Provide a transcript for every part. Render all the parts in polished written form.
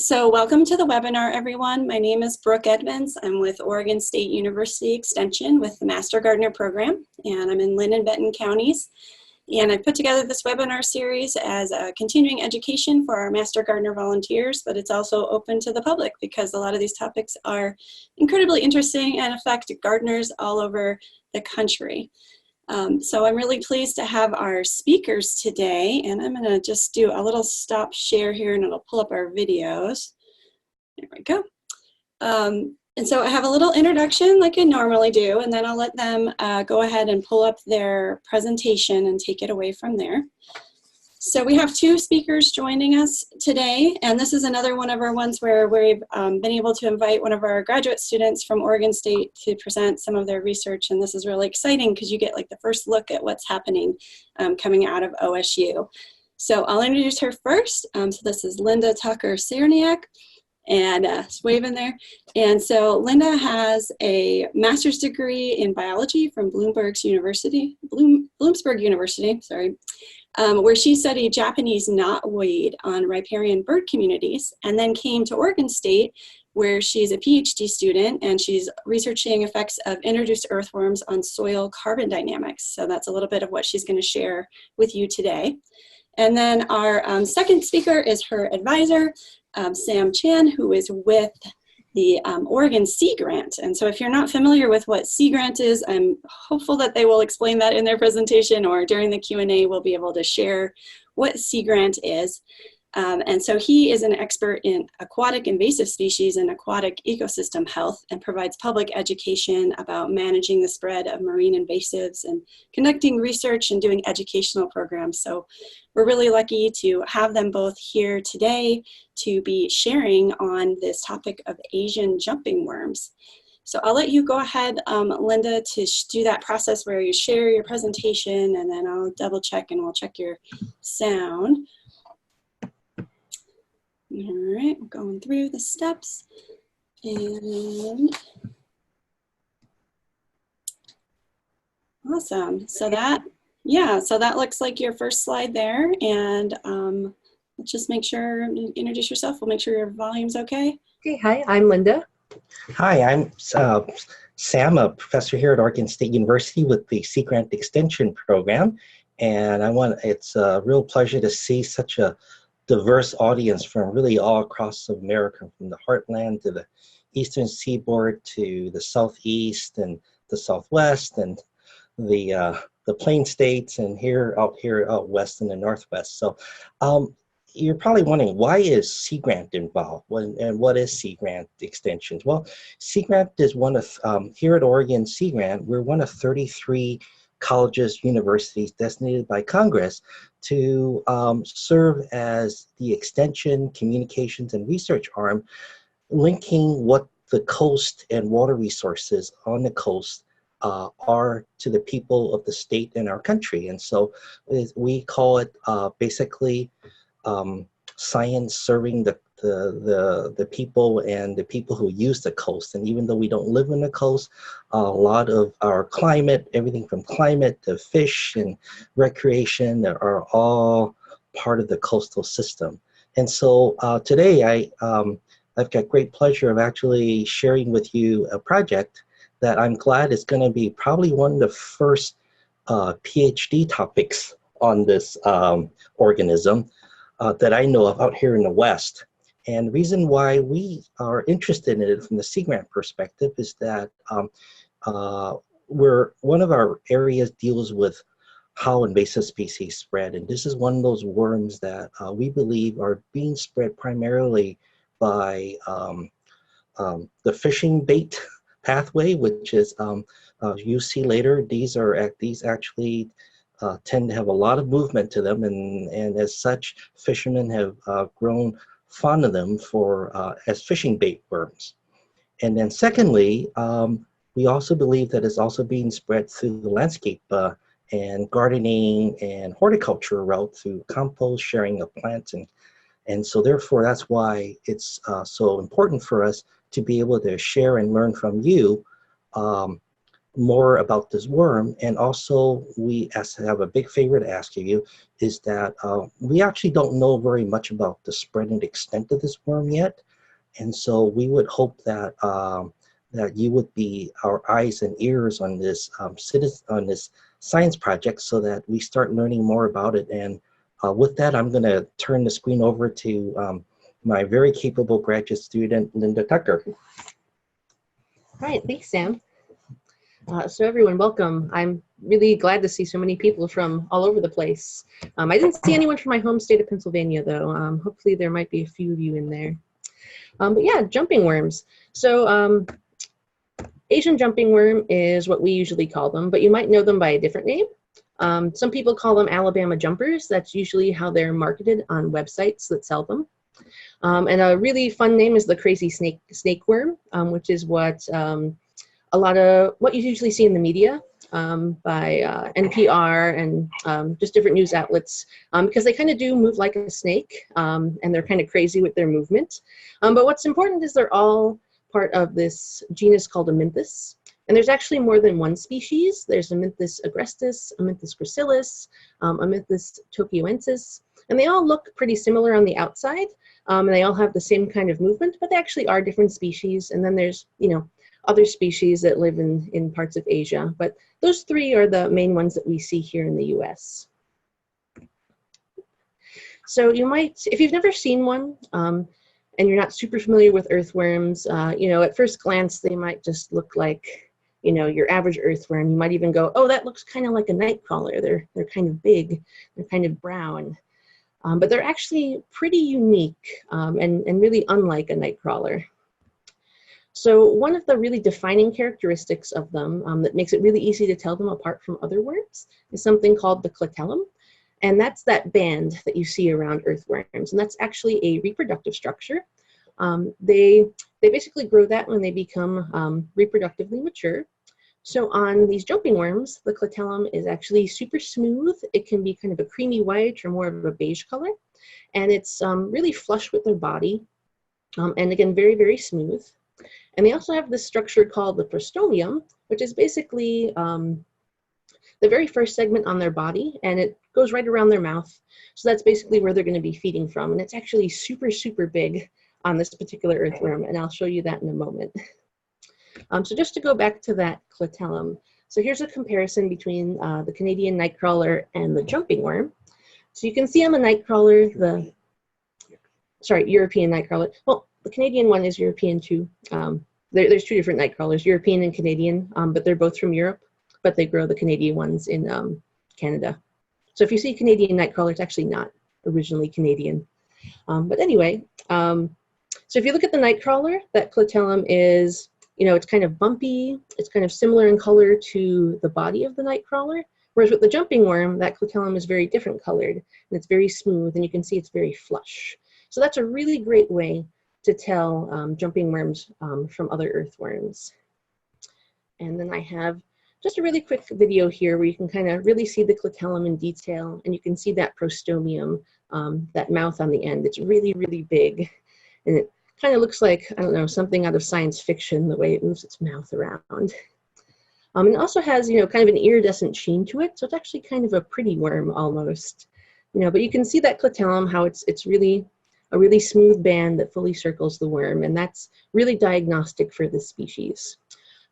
So welcome to the webinar, everyone. My name is Brooke Edmonds. I'm with Oregon State University Extension with the Master Gardener Program, and I'm in Linn and Benton counties. And I put together this webinar series as a continuing education for our Master Gardener volunteers, but it's also open to the public because a lot of these topics are incredibly interesting and affect gardeners all over the country. So I'm really pleased to have our speakers today, and I'm going to just do a little stop share here and it'll pull up our videos. There we go. And so I have a little introduction like I normally do, and then I'll let them go ahead and pull up their presentation and take it away from there. So we have two speakers joining us today, and this is another one of our ones where we've been able to invite one of our graduate students from Oregon State to present some of their research, and this is really exciting because you get like the first look at what's happening coming out of OSU. So I'll introduce her first. So this is Linda Tucker Serniak, and waving there. And so Linda has a master's degree in biology from Bloomsburg University, where she studied Japanese knotweed on riparian bird communities, and then came to Oregon State, where she's a PhD student, and she's researching effects of introduced earthworms on soil carbon dynamics. So that's a little bit of what she's going to share with you today. And then our second speaker is her advisor, Sam Chan, who is with the Oregon Sea Grant. And so if you're not familiar with what Sea Grant is, I'm hopeful that they will explain that in their presentation, or during the Q&A we'll be able to share what Sea Grant is. And so he is an expert in aquatic invasive species and aquatic ecosystem health, and provides public education about managing the spread of marine invasives and conducting research and doing educational programs. So we're really lucky to have them both here today to be sharing on this topic of Asian jumping worms. So I'll let you go ahead, Linda, to do that process where you share your presentation, and then I'll double check and we'll check your sound. All right, I'm going through the steps, and awesome. So that looks like your first slide there, and let's just make sure you introduce yourself. We'll make sure your volume's okay. Okay, hi, I'm Linda. Hi, I'm Sam, a professor here at Oregon State University with the Sea Grant Extension program, and it's a real pleasure to see such a diverse audience from really all across America, from the heartland to the eastern seaboard to the southeast and the southwest and the plain states, and out west in the northwest. So you're probably wondering, why is Sea Grant involved, and what is Sea Grant Extensions? Well, Sea Grant is one of, here at Oregon Sea Grant, we're one of 33 colleges, universities designated by Congress to serve as the extension, communications, and research arm, linking what the coast and water resources on the coast are to the people of the state and our country. And so we call it basically science serving the people and the people who use the coast. And even though we don't live on the coast, a lot of our climate, everything from climate to fish and recreation, are all part of the coastal system. And so today I've got great pleasure of actually sharing with you a project that I'm glad is going to be probably one of the first PhD topics on this organism that I know of out here in the West. And the reason why we are interested in it from the Sea Grant perspective is that one of our areas deals with how invasive species spread. And this is one of those worms that we believe are being spread primarily by the fishing bait pathway, which is, you see later, these actually tend to have a lot of movement to them, and as such, fishermen have grown fond of them as fishing bait worms. And then secondly, we also believe that it's also being spread through the landscape and gardening and horticulture route through compost, sharing of plants, and so therefore that's why it's so important for us to be able to share and learn from you more about this worm. And also, we have a big favor to ask of you, is that we actually don't know very much about the spread and extent of this worm yet. And so we would hope that that you would be our eyes and ears on this on this science project, so that we start learning more about it. And with that, I'm going to turn the screen over to my very capable graduate student, Linda Tucker. All right, thanks, Sam. So everyone, welcome. I'm really glad to see so many people from all over the place. I didn't see anyone from my home state of Pennsylvania, though. Hopefully there might be a few of you in there. But yeah, jumping worms. So Asian jumping worm is what we usually call them, but you might know them by a different name. Some people call them Alabama jumpers. That's usually how they're marketed on websites that sell them. And a really fun name is the crazy snake worm, which is what a lot of what you usually see in the media by NPR and just different news outlets, because they kind of do move like a snake, and they're kind of crazy with their movement. But what's important is they're all part of this genus called Amynthas. And there's actually more than one species. There's Amynthas agrestis, Amynthas gracilis, Amynthas tokyoensis, and they all look pretty similar on the outside, and they all have the same kind of movement, but they actually are different species. And then there's, you know, other species that live in parts of Asia, but those three are the main ones that we see here in the US. So you might, if you've never seen one, and you're not super familiar with earthworms, you know, at first glance, they might just look like, you know, your average earthworm. You might even go, oh, that looks kind of like a nightcrawler. They're kind of big, they're kind of brown. But they're actually pretty unique and really unlike a nightcrawler. So one of the really defining characteristics of them that makes it really easy to tell them apart from other worms is something called the clitellum. And that's that band that you see around earthworms. And that's actually a reproductive structure. They basically grow that when they become reproductively mature. So on these jumping worms, the clitellum is actually super smooth. It can be kind of a creamy white or more of a beige color. And it's really flush with their body. And again, very, very smooth. And they also have this structure called the prostomium, which is basically the very first segment on their body, and it goes right around their mouth. So that's basically where they're going to be feeding from. And it's actually super, super big on this particular earthworm, and I'll show you that in a moment. So just to go back to that clitellum. So here's a comparison between the Canadian nightcrawler and the jumping worm. So you can see on the nightcrawler, European nightcrawler. Well, the Canadian one is European too. There's two different nightcrawlers, European and Canadian, but they're both from Europe, but they grow the Canadian ones in Canada. So if you see Canadian nightcrawler, it's actually not originally Canadian. But anyway, so if you look at the nightcrawler, that clitellum is, you know, it's kind of bumpy. It's kind of similar in color to the body of the nightcrawler. Whereas with the jumping worm, that clitellum is very different colored, and it's very smooth, and you can see it's very flush. So that's a really great way to tell jumping worms from other earthworms. And then I have just a really quick video here where you can kind of really see the clitellum in detail, and you can see that prostomium, that mouth on the end. It's really, really big, and it kind of looks like, I don't know, something out of science fiction, the way it moves its mouth around. It also has, you know, kind of an iridescent sheen to it, so it's actually kind of a pretty worm almost, you know. But you can see that clitellum, how it's really a really smooth band that fully circles the worm, and that's really diagnostic for this species.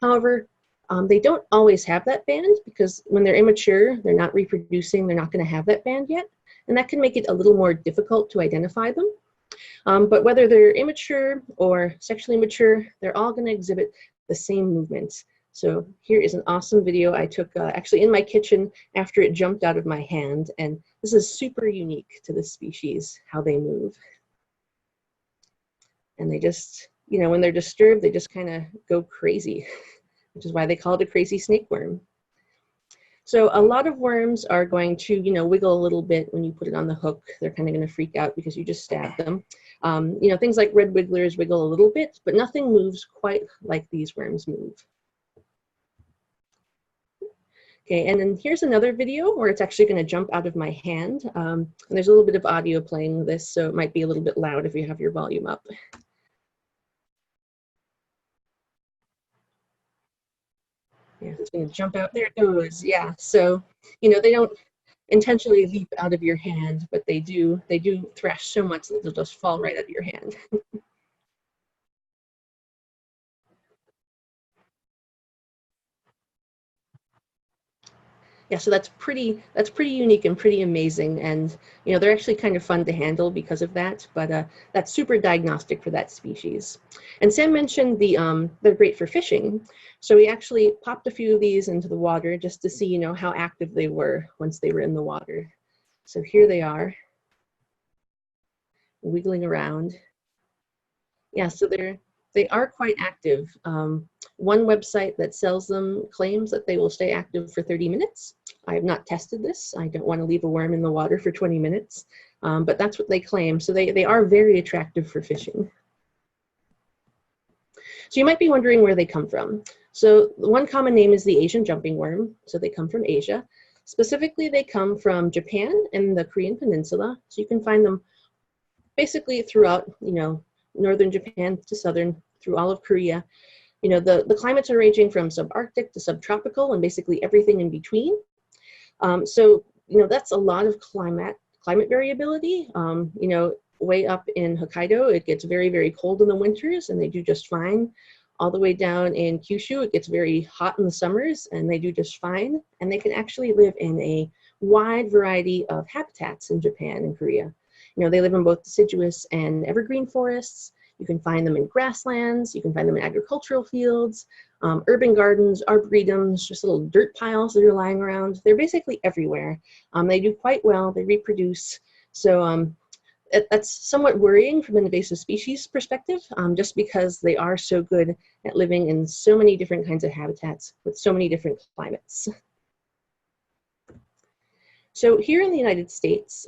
However, they don't always have that band, because when they're immature, they're not reproducing, they're not going to have that band yet, and that can make it a little more difficult to identify them. But whether they're immature or sexually mature, they're all going to exhibit the same movements. So here is an awesome video I took actually in my kitchen after it jumped out of my hand, and this is super unique to this species, how they move. And they just, you know, when they're disturbed, they just kind of go crazy, which is why they call it a crazy snake worm. So a lot of worms are going to, you know, wiggle a little bit when you put it on the hook. They're kind of going to freak out because you just stabbed them. You know, things like red wigglers wiggle a little bit, but nothing moves quite like these worms move. Okay, and then here's another video where it's actually going to jump out of my hand. And there's a little bit of audio playing with this, so it might be a little bit loud if you have your volume up. Yeah, it's going to jump out. There it goes. Yeah. So, you know, they don't intentionally leap out of your hand, but they do thrash so much that they'll just fall right out of your hand. Yeah, so that's pretty unique and pretty amazing, and you know they're actually kind of fun to handle because of that. But that's super diagnostic for that species. And Sam mentioned they're great for fishing, so we actually popped a few of these into the water just to see, you know, how active they were once they were in the water. So here they are, wiggling around. Yeah, so they are quite active. One website that sells them claims that they will stay active for 30 minutes. I have not tested this. I don't want to leave a worm in the water for 20 minutes, but that's what they claim. So they are very attractive for fishing. So you might be wondering where they come from. So one common name is the Asian jumping worm. So they come from Asia. Specifically, they come from Japan and the Korean Peninsula. So you can find them basically throughout, you know, northern Japan to southern, through all of Korea. You know, the climates are ranging from subarctic to subtropical and basically everything in between. So, you know, that's a lot of climate variability. You know, way up in Hokkaido, it gets very, very cold in the winters and they do just fine. All the way down in Kyushu, it gets very hot in the summers and they do just fine. And they can actually live in a wide variety of habitats in Japan and Korea. You know, they live in both deciduous and evergreen forests. You can find them in grasslands. You can find them in agricultural fields, urban gardens, arboretums, just little dirt piles that are lying around. They're basically everywhere. They do quite well. They reproduce. So that's somewhat worrying from an invasive species perspective, just because they are so good at living in so many different kinds of habitats with so many different climates. So here in the United States,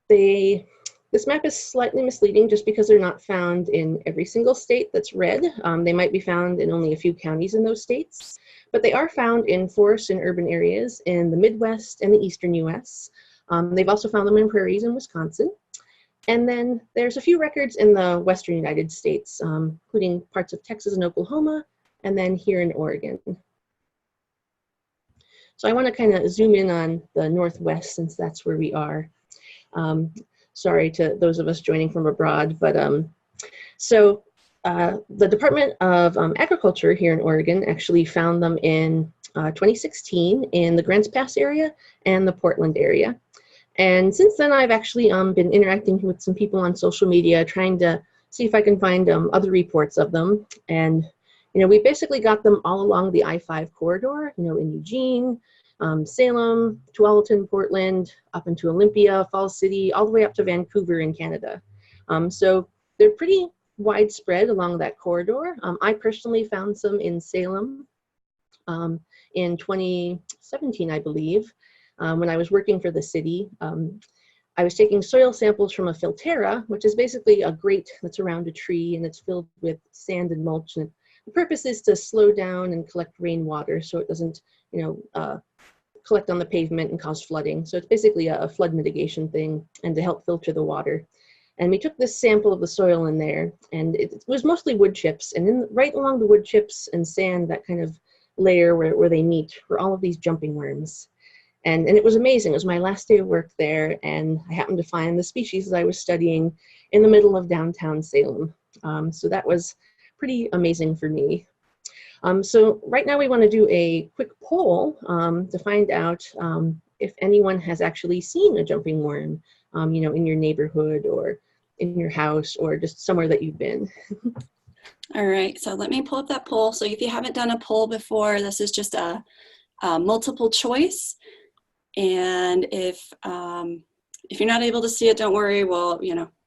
this map is slightly misleading just because they're not found in every single state that's red. They might be found in only a few counties in those states, but they are found in forests and urban areas in the Midwest and the Eastern US. They've also found them in prairies in Wisconsin. And then there's a few records in the Western United States, including parts of Texas and Oklahoma, and then here in Oregon. So I want to kind of zoom in on the Northwest since that's where we are. Sorry to those of us joining from abroad, but so the Department of Agriculture here in Oregon actually found them in 2016 in the Grants Pass area and the Portland area. And since then, I've actually been interacting with some people on social media, trying to see if I can find other reports of them. And, you know, we basically got them all along the I-5 corridor, you know, in Eugene, Salem, Tualatin, Portland, up into Olympia, Falls City, all the way up to Vancouver in Canada. So they're pretty widespread along that corridor. I personally found some in Salem in 2017, I believe, when I was working for the city. I was taking soil samples from a filtera, which is basically a grate that's around a tree and it's filled with sand and mulch. And the purpose is to slow down and collect rainwater so it doesn't, you know, collect on the pavement and cause flooding. So it's basically a flood mitigation thing and to help filter the water. And we took this sample of the soil in there and it was mostly wood chips. And right along the wood chips and sand, that kind of layer where they meet, were all of these jumping worms. And it was amazing. It was my last day of work there, and I happened to find the species that I was studying in the middle of downtown Salem. So that was pretty amazing for me. So right now we want to do a quick poll to find out if anyone has actually seen a jumping worm, you know, in your neighborhood or in your house or just somewhere that you've been. All right, so let me pull up that poll. So if you haven't done a poll before, this is just a multiple choice. And if you're not able to see it, don't worry. We'll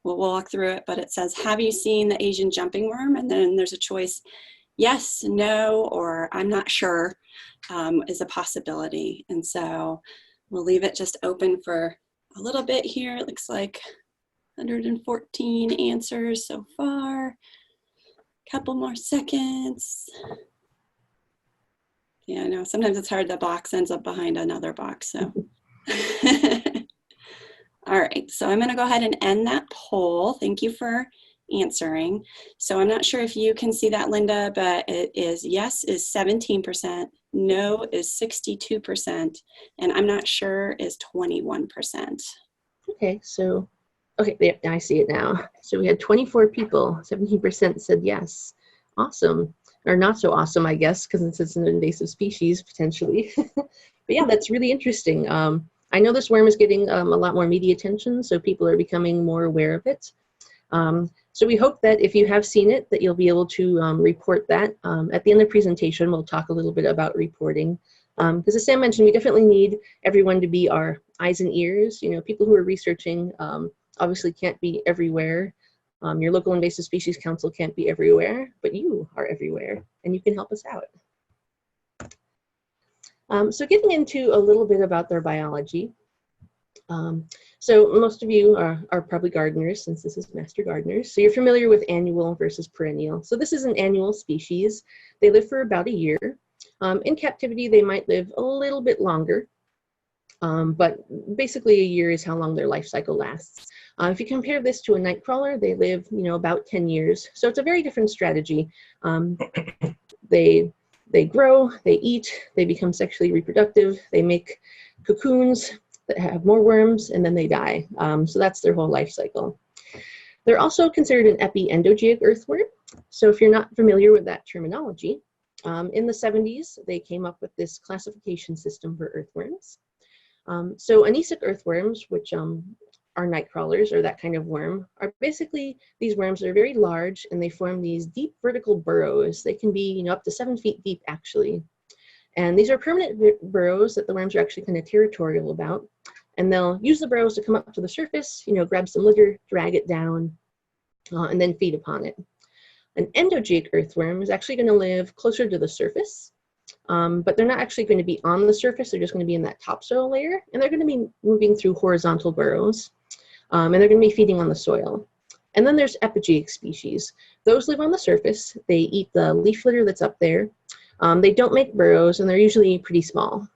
walk through it. But it says, "Have you seen the Asian jumping worm?" And then there's a choice: yes, no, or I'm not sure is a possibility. And so we'll leave it just open for a little bit here. It looks like 114 answers so far. Couple more seconds. Yeah, I know sometimes it's hard. The box ends up behind another box. So, all right. So I'm going to go ahead and end that poll. Thank you for answering. So I'm not sure if you can see that, Linda, but it is yes is 17%, no is 62%, and I'm not is 21%. Okay, so, okay, yeah, I see it now. So we had 24 people, 17% said yes. Awesome. Or not so awesome, I guess, because it's an invasive species, potentially. But yeah, that's really interesting. I know this worm is getting a lot more media attention, so people are becoming more aware of it. So we hope that if you have seen it, that you'll be able to report that. At the end of the presentation, we'll talk a little bit about reporting. Because as Sam mentioned, we definitely need everyone to be our eyes and ears. You know, people who are researching obviously can't be everywhere. Your local invasive species council can't be everywhere, but you are everywhere, and you can help us out. So getting into a little bit about their biology. So most of you are probably gardeners, since this is Master Gardeners. So you're familiar with annual versus perennial. So this is an annual species. They live for about a year. In captivity, they might live a little bit longer, but basically a year is how long their life cycle lasts. If you compare this to a nightcrawler, they live, you know, about 10 years. So it's a very different strategy. They grow, they eat, they become sexually reproductive, they make cocoons that have more worms, and then they die. So that's their whole life cycle. They're also considered an epiendogic earthworm. So if you're not familiar with that terminology, in the 70s, they came up with this classification system for earthworms. So anesic earthworms, which are night crawlers or that kind of worm, are basically these worms that are very large, and they form these deep vertical burrows. They can be, you know, up to 7 feet deep, actually. And these are permanent burrows that the worms are actually kind of territorial about. And they'll use the burrows to come up to the surface, you know, grab some litter, drag it down, and then feed upon it. An endogic earthworm is actually going to live closer to the surface, but they're not actually going to be on the surface. They're just going to be in that topsoil layer, and they're going to be moving through horizontal burrows, and they're going to be feeding on the soil. And then there's epigic species. Those live on the surface. They eat the leaf litter that's up there. They don't make burrows, and they're usually pretty small.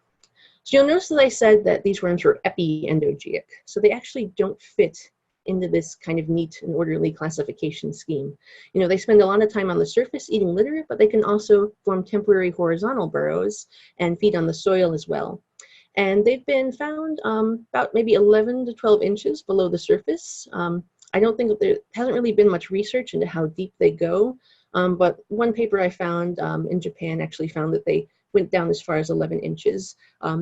So you'll notice that I said that these worms were epiendogic. So they actually don't fit into this kind of neat and orderly classification scheme. You know, they spend a lot of time on the surface eating litter, but they can also form temporary horizontal burrows and feed on the soil as well. And they've been found about maybe 11 to 12 inches below the surface. I don't think that there hasn't really been much research into how deep they go, but one paper I found in Japan actually found that they went down as far as 11 inches.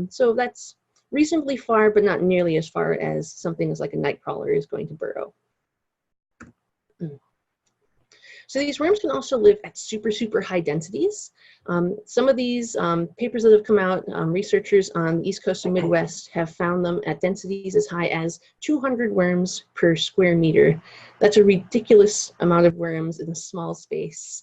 So that's reasonably far, but not nearly as far as something as like a nightcrawler is going to burrow. So these worms can also live at super, super high densities. Some of these papers that have come out, researchers on the East Coast and Midwest have found them at densities as high as 200 worms per square meter. That's a ridiculous amount of worms in a small space.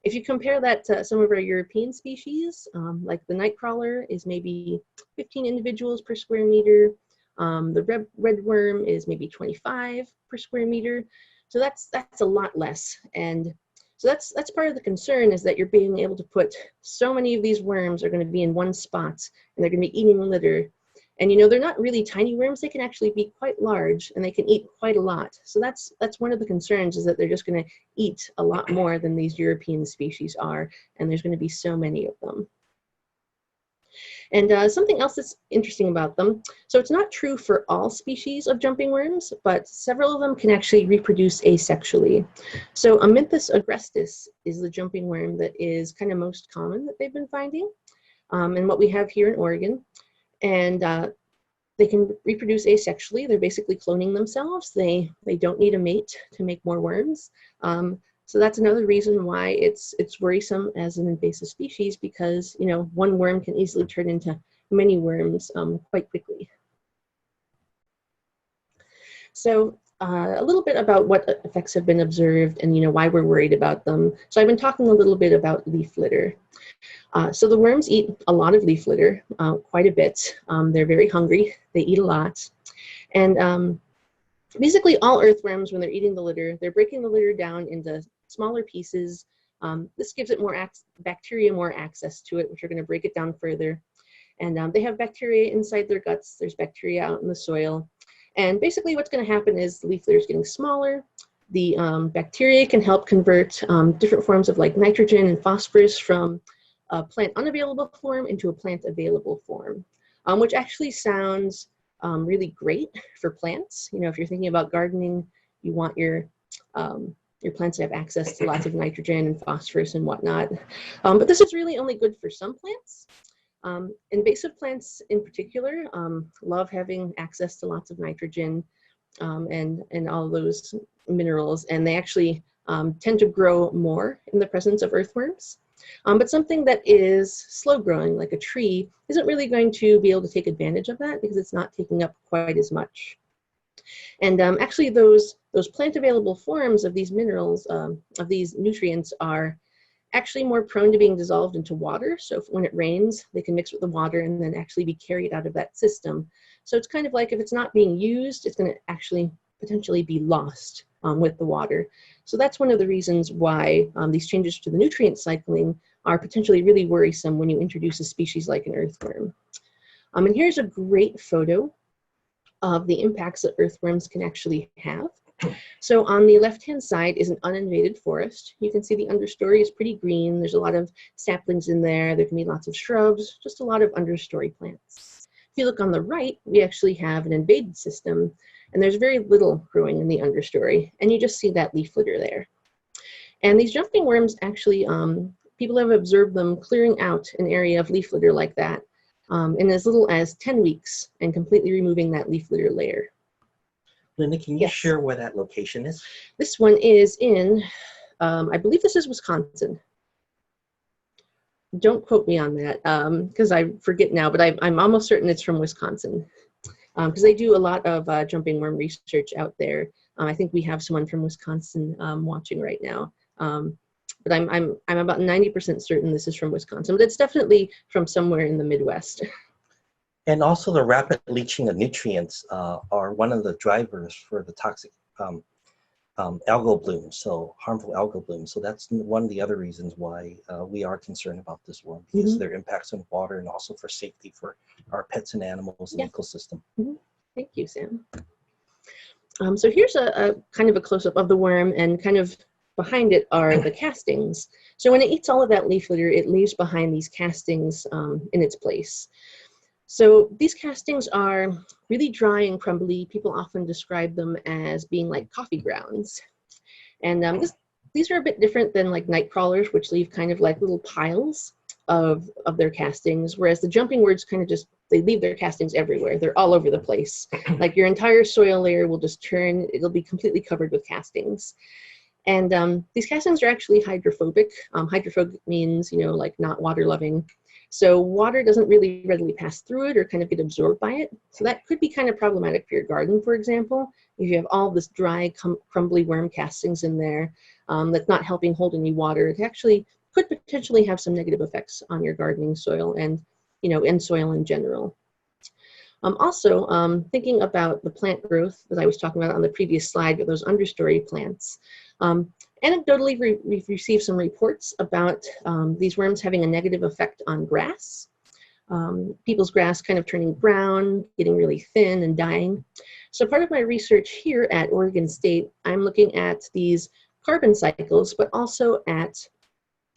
If you compare that to some of our European species, like the nightcrawler is maybe 15 individuals per square meter. The red worm is maybe 25 per square meter. So that's a lot less. And so that's part of the concern, is that you're being able to put so many of these worms are going to be in one spot, and they're going to be eating litter. And you know, they're not really tiny worms. They can actually be quite large, and they can eat quite a lot. So that's one of the concerns, is that they're just going to eat a lot more than these European species are, and there's going to be so many of them. And something else that's interesting about them, so it's not true for all species of jumping worms, but several of them can actually reproduce asexually. So Amynthas agrestis is the jumping worm that is kind of most common that they've been finding, and what we have here in Oregon. And they can reproduce asexually. They're basically cloning themselves. They don't need a mate to make more worms. So that's another reason why it's worrisome as an invasive species, because, you know, one worm can easily turn into many worms quite quickly. So a little bit about what effects have been observed, and, you know, why we're worried about them. So I've been talking a little bit about leaf litter. So the worms eat a lot of leaf litter, quite a bit. They're very hungry. They eat a lot. And basically all earthworms, when they're eating the litter, they're breaking the litter down into smaller pieces. This gives it more bacteria, more access to it, which are going to break it down further. And they have bacteria inside their guts. There's bacteria out in the soil. And basically what's going to happen is the leaf litter is getting smaller. The bacteria can help convert different forms of like nitrogen and phosphorus from a plant unavailable form into a plant available form, which actually sounds really great for plants. You know, if you're thinking about gardening, you want your plants to have access to lots of nitrogen and phosphorus and whatnot. But this is really only good for some plants. Invasive plants in particular love having access to lots of nitrogen and all of those minerals, and they actually tend to grow more in the presence of earthworms. But something that is slow growing, like a tree, isn't really going to be able to take advantage of that because it's not taking up quite as much. And actually those plant available forms of these minerals, of these nutrients, are actually more prone to being dissolved into water. So when it rains, they can mix with the water and then actually be carried out of that system. So it's kind of like if it's not being used, it's going to actually potentially be lost with the water. So that's one of the reasons why these changes to the nutrient cycling are potentially really worrisome when you introduce a species like an earthworm. And here's a great photo of the impacts that earthworms can actually have. So on the left-hand side is an uninvaded forest. You can see the understory is pretty green. There's a lot of saplings in there. There can be lots of shrubs, just a lot of understory plants. If you look on the right, we actually have an invaded system, and there's very little growing in the understory, and you just see that leaf litter there. And these jumping worms actually, people have observed them clearing out an area of leaf litter like that in as little as 10 weeks and completely removing that leaf litter layer. Linda, can you share where that location is? This one is in, I believe this is Wisconsin. Don't quote me on that because I forget now, but I'm almost certain it's from Wisconsin because they do a lot of jumping worm research out there. I think we have someone from Wisconsin watching right now. But I'm about 90% certain this is from Wisconsin, but it's definitely from somewhere in the Midwest. And also the rapid leaching of nutrients are one of the drivers for the toxic algal blooms, so harmful algal blooms. So that's one of the other reasons why we are concerned about this worm, because their impacts on water and also for safety for our pets and animals and ecosystem. Thank you, Sam. So here's a kind of a close-up of the worm, and kind of behind it are the castings. So when it eats all of that leaf litter, it leaves behind these castings in its place. So these castings are really dry and crumbly. People often describe them as being like coffee grounds. And these are a bit different than like night crawlers, which leave kind of like little piles of their castings, whereas the jumping worms kind of just, they leave their castings everywhere. They're all over the place. Like your entire soil layer will just turn, it'll be completely covered with castings. And these castings are actually hydrophobic. Hydrophobic means, you know, like not water loving. So water doesn't really readily pass through it or kind of get absorbed by it. So that could be kind of problematic for your garden, for example. If you have all this dry, crumbly worm castings in there that's not helping hold any water, it actually could potentially have some negative effects on your gardening soil and, you know, and soil in general. Also, thinking about the plant growth that I was talking about on the previous slide with those understory plants, anecdotally, we've received some reports about these worms having a negative effect on grass. People's grass kind of turning brown, getting really thin and dying. So part of my research here at Oregon State, I'm looking at these carbon cycles, but also at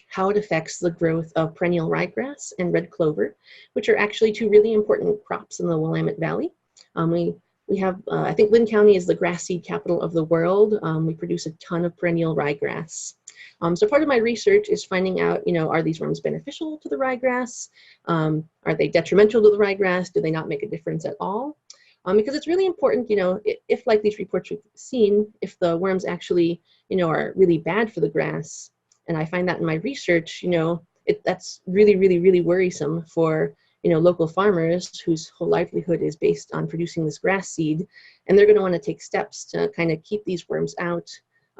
how it affects the growth of perennial ryegrass and red clover, which are actually two really important crops in the Willamette Valley. We have, I think Linn County is the grass seed capital of the world. We produce a ton of perennial ryegrass. So part of my research is finding out, you know, are these worms beneficial to the ryegrass? Are they detrimental to the ryegrass? Do they not make a difference at all? Because it's really important, you know, if like these reports we've seen, if the worms actually, you know, are really bad for the grass, and I find that in my research, you know, that's really, really, really worrisome for, you know, local farmers whose whole livelihood is based on producing this grass seed, and they're going to want to take steps to kind of keep these worms out,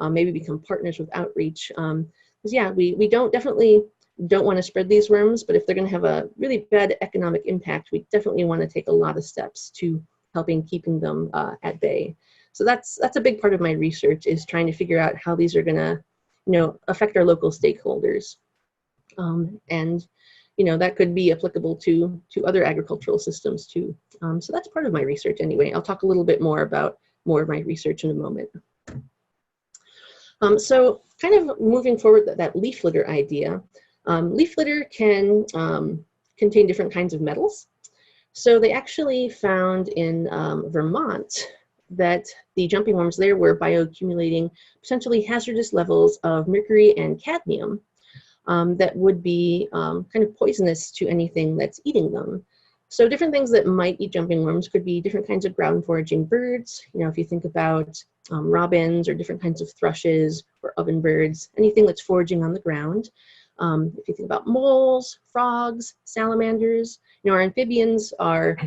maybe become partners with outreach. Because yeah, we definitely don't want to spread these worms, but if they're going to have a really bad economic impact, we definitely want to take a lot of steps to keeping them at bay. So that's a big part of my research, is trying to figure out how these are going to, you know, affect our local stakeholders. And, you know, that could be applicable to other agricultural systems too. So that's part of my research anyway. I'll talk a little bit more about more of my research in a moment. So kind of moving forward that leaf litter idea, leaf litter can contain different kinds of metals. So they actually found in Vermont that the jumping worms there were bioaccumulating potentially hazardous levels of mercury and cadmium that would be kind of poisonous to anything that's eating them. So different things that might eat jumping worms could be different kinds of ground foraging birds. You know, if you think about robins or different kinds of thrushes or ovenbirds, anything that's foraging on the ground. If you think about moles, frogs, salamanders, you know, our amphibians are,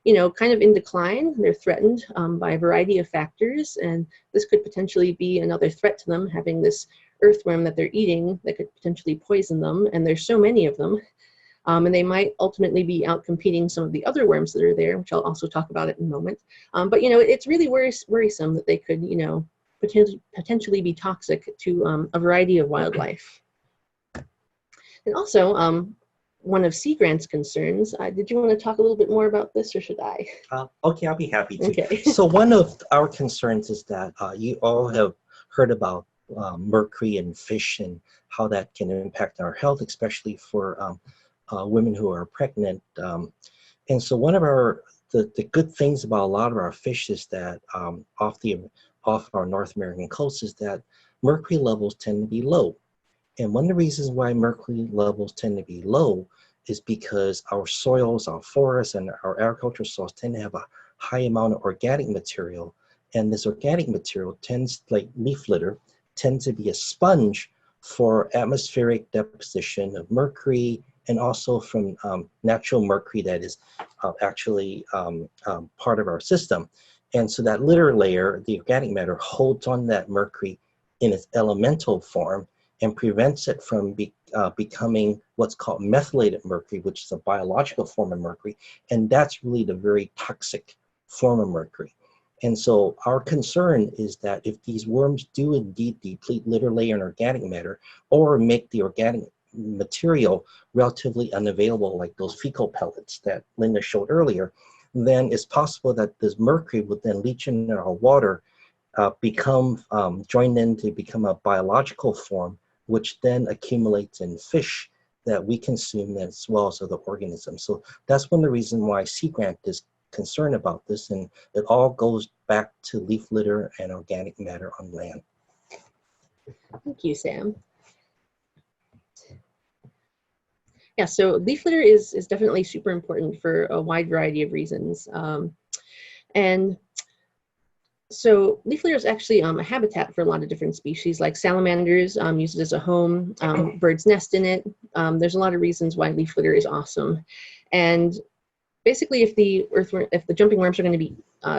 you know, kind of in decline. They're threatened by a variety of factors, and this could potentially be another threat to them, having this earthworm that they're eating that could potentially poison them, and there's so many of them. And they might ultimately be outcompeting some of the other worms that are there, which I'll also talk about in a moment. But, you know, it's really worrisome that they could, you know, potentially be toxic to a variety of wildlife. And also, one of Sea Grant's concerns, did you want to talk a little bit more about this, or should I? Okay, I'll be happy to. Okay. So one of our concerns is that you all have heard about mercury in fish and how that can impact our health, especially for women who are pregnant. And so one of the good things about a lot of our fish is that off our North American coast is that mercury levels tend to be low. And one of the reasons why mercury levels tend to be low is because our soils, our forests, and our agricultural soils tend to have a high amount of organic material. And this organic material tends, like leaf litter, tends to be a sponge for atmospheric deposition of mercury and also from natural mercury that is actually part of our system. And so that litter layer, the organic matter, holds on that mercury in its elemental form and prevents it from becoming what's called methylated mercury, which is a biological form of mercury. And that's really the very toxic form of mercury. And so our concern is that if these worms do indeed deplete litter layer and organic matter, or make the organic material relatively unavailable, like those fecal pellets that Linda showed earlier, then it's possible that this mercury would then leach into our water, join in to become a biological form, which then accumulates in fish that we consume as well as other organisms. So that's one of the reasons why Sea Grant is concerned about this, and it all goes back to leaf litter and organic matter on land. Thank you, Sam. Yeah, so leaf litter is definitely super important for a wide variety of reasons. And so leaf litter is actually a habitat for a lot of different species, like salamanders use it as a home, birds nest in it. There's a lot of reasons why leaf litter is awesome. And basically, if the jumping worms are going to be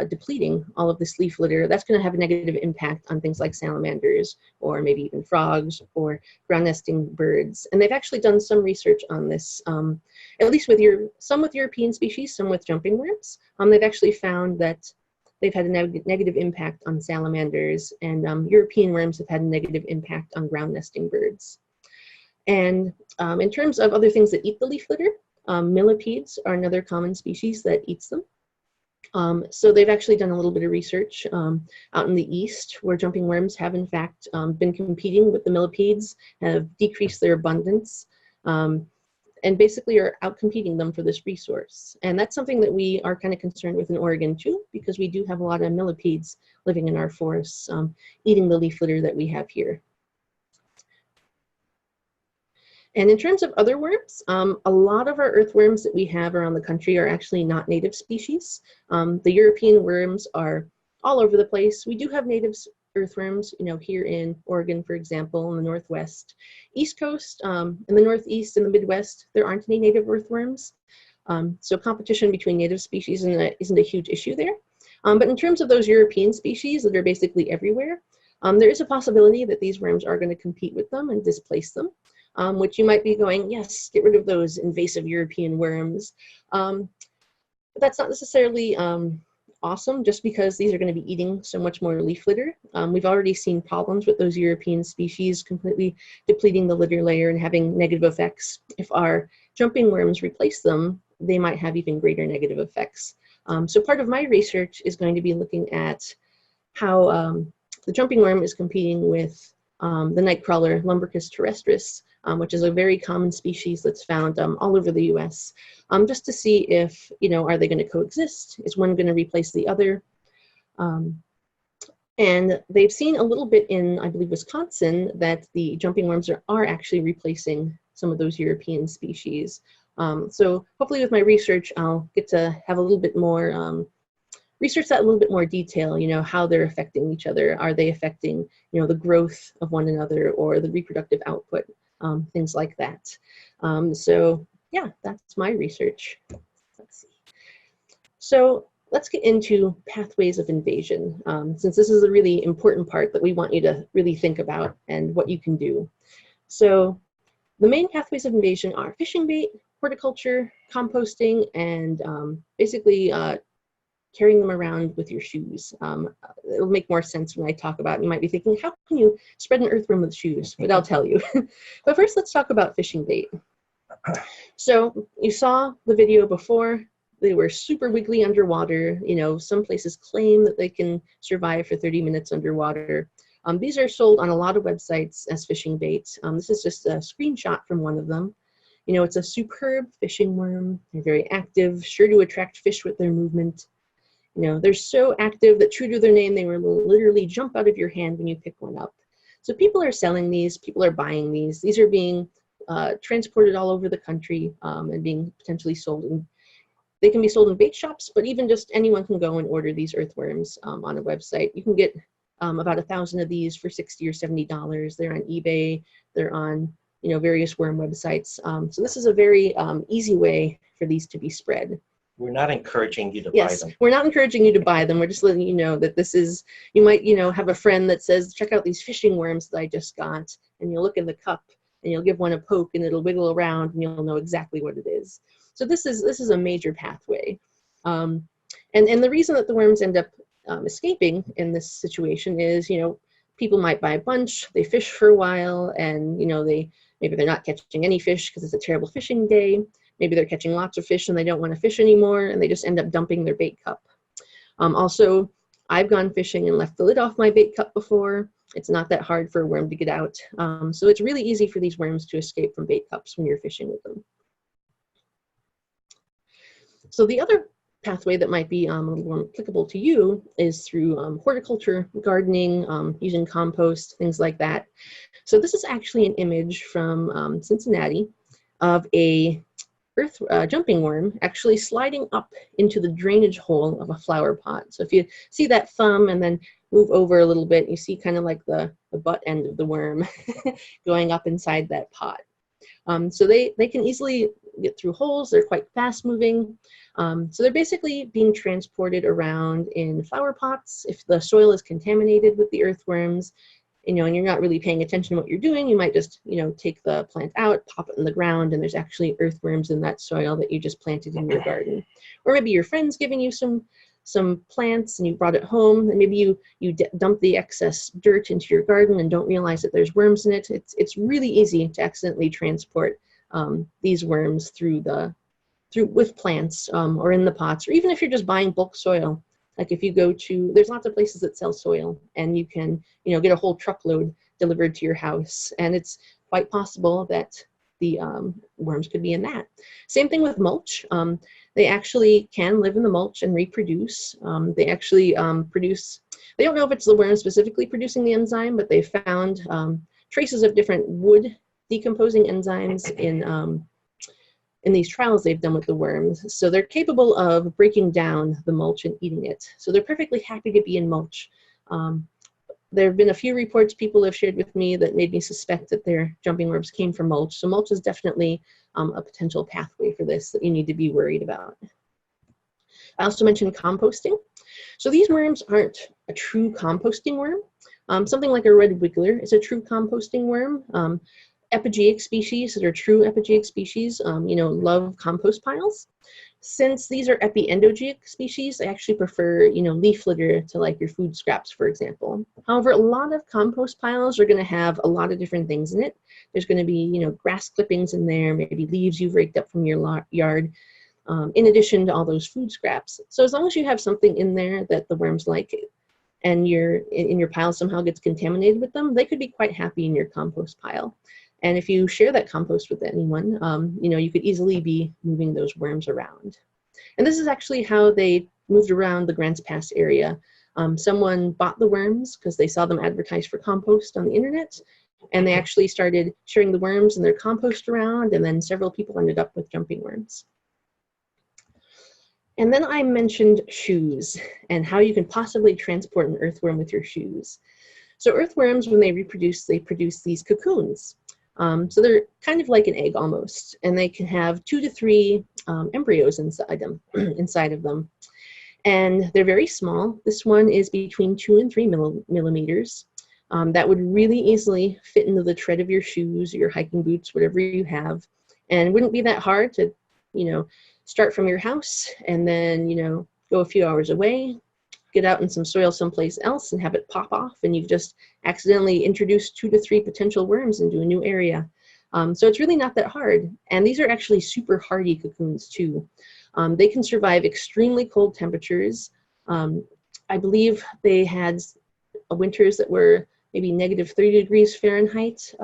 depleting all of this leaf litter, that's going to have a negative impact on things like salamanders, or maybe even frogs, or ground nesting birds. And they've actually done some research on this, at least with some with European species, some with jumping worms. They've actually found that they've had a negative impact on salamanders, and European worms have had a negative impact on ground nesting birds. And in terms of other things that eat the leaf litter, millipedes are another common species that eats them. So they've actually done a little bit of research out in the east, where jumping worms have in fact been competing with the millipedes, have decreased their abundance, and basically are outcompeting them for this resource. And that's something that we are kind of concerned with in Oregon too, because we do have a lot of millipedes living in our forests, eating the leaf litter that we have here. And in terms of other worms, a lot of our earthworms that we have around the country are actually not native species. The European worms are all over the place. We do have native earthworms, you know, here in Oregon, for example, in the Northwest. East Coast, in the Northeast and the Midwest, there aren't any native earthworms. So competition between native species isn't a huge issue there. But in terms of those European species that are basically everywhere, there is a possibility that these worms are going to compete with them and displace them. Which you might be going, yes, get rid of those invasive European worms. But that's not necessarily awesome, just because these are going to be eating so much more leaf litter. We've already seen problems with those European species completely depleting the litter layer and having negative effects. If our jumping worms replace them, they might have even greater negative effects. So part of my research is going to be looking at how the jumping worm is competing with the nightcrawler Lumbricus terrestris, which is a very common species that's found all over the US, just to see if, are they going to coexist? Is one going to replace the other? And they've seen a little bit in, I believe, Wisconsin, that the jumping worms are actually replacing some of those European species. So hopefully with my research, I'll get to have a little bit more, research that a little bit more detail, how they're affecting each other. Are they affecting, the growth of one another or the reproductive output, things like that. So yeah, that's my research. Let's see. So let's get into pathways of invasion, since this is a really important part that we want you to really think about and what you can do. So the main pathways of invasion are fishing bait, horticulture, composting, and basically carrying them around with your shoes. It'll make more sense when I talk about it. You might be thinking, how can you spread an earthworm with shoes? But I'll tell you. But first, let's talk about fishing bait. So you saw the video before. They were super wiggly underwater. Some places claim that they can survive for 30 minutes underwater. These are sold on a lot of websites as fishing bait. This is just a screenshot from one of them. It's a superb fishing worm. They're very active, sure to attract fish with their movement. They're so active that, true to their name, they will literally jump out of your hand when you pick one up. So people are selling these, people are buying these. These are being transported all over the country and being potentially sold. They can be sold in bait shops, but even just anyone can go and order these earthworms on a website. You can get about 1,000 of these for $60 or $70. They're on eBay. They're on various worm websites. So this is a very easy way for these to be spread. We're not encouraging you to buy them. We're not encouraging you to buy them. We're just letting you know that this is, you might, have a friend that says, check out these fishing worms that I just got. And you'll look in the cup and you'll give one a poke and it'll wiggle around and you'll know exactly what it is. So this is a major pathway. And the reason that the worms end up escaping in this situation is, people might buy a bunch, they fish for a while, and, maybe they're not catching any fish because it's a terrible fishing day. Maybe they're catching lots of fish and they don't want to fish anymore, and they just end up dumping their bait cup. Also, I've gone fishing and left the lid off my bait cup before. It's not that hard for a worm to get out. So it's really easy for these worms to escape from bait cups when you're fishing with them. So the other pathway that might be a little more applicable to you is through horticulture, gardening, using compost, things like that. So this is actually an image from Cincinnati of a jumping worm actually sliding up into the drainage hole of a flower pot. So if you see that thumb and then move over a little bit, you see kind of like the butt end of the worm going up inside that pot. So they can easily get through holes. They're quite fast moving. So they're basically being transported around in flower pots. If the soil is contaminated with the earthworms, and you're not really paying attention to what you're doing, you might just, take the plant out, pop it in the ground, and there's actually earthworms in that soil that you just planted in your garden. Or maybe your friend's giving you some plants and you brought it home, and maybe you dump the excess dirt into your garden and don't realize that there's worms in it. It's really easy to accidentally transport these worms with plants or in the pots, or even if you're just buying bulk soil. Like if you go to, there's lots of places that sell soil, and you can, get a whole truckload delivered to your house, and it's quite possible that the worms could be in that. Same thing with mulch. They actually can live in the mulch and reproduce. They actually produce, they don't know if it's the worm specifically producing the enzyme, but they found traces of different wood decomposing enzymes in these trials they've done with the worms. So they're capable of breaking down the mulch and eating it. So they're perfectly happy to be in mulch. There have been a few reports people have shared with me that made me suspect that their jumping worms came from mulch. So mulch is definitely a potential pathway for this that you need to be worried about. I also mentioned composting. So these worms aren't a true composting worm. Something like a red wiggler is a true composting worm. Epigeic species that are true epigeic species, love compost piles. Since these are epiendogeic species, they actually prefer, leaf litter to like your food scraps, for example. However, a lot of compost piles are going to have a lot of different things in it. There's going to be, grass clippings in there, maybe leaves you've raked up from your yard, in addition to all those food scraps. So as long as you have something in there that the worms like, and in your pile somehow gets contaminated with them, they could be quite happy in your compost pile. And if you share that compost with anyone, you could easily be moving those worms around. And this is actually how they moved around the Grants Pass area. Someone bought the worms because they saw them advertised for compost on the internet, and they actually started sharing the worms and their compost around, and then several people ended up with jumping worms. And then I mentioned shoes and how you can possibly transport an earthworm with your shoes. So earthworms, when they produce these cocoons. So they're kind of like an egg almost, and they can have 2 to 3 embryos inside of them. And they're very small. This one is between 2 and 3 millimeters. That would really easily fit into the tread of your shoes or your hiking boots, whatever you have. And it wouldn't be that hard to, start from your house and then, go a few hours away, get out in some soil someplace else and have it pop off, and you've just accidentally introduced 2 to 3 potential worms into a new area. So it's really not that hard. And these are actually super hardy cocoons too. They can survive extremely cold temperatures. I believe they had winters that were maybe -30 degrees Fahrenheit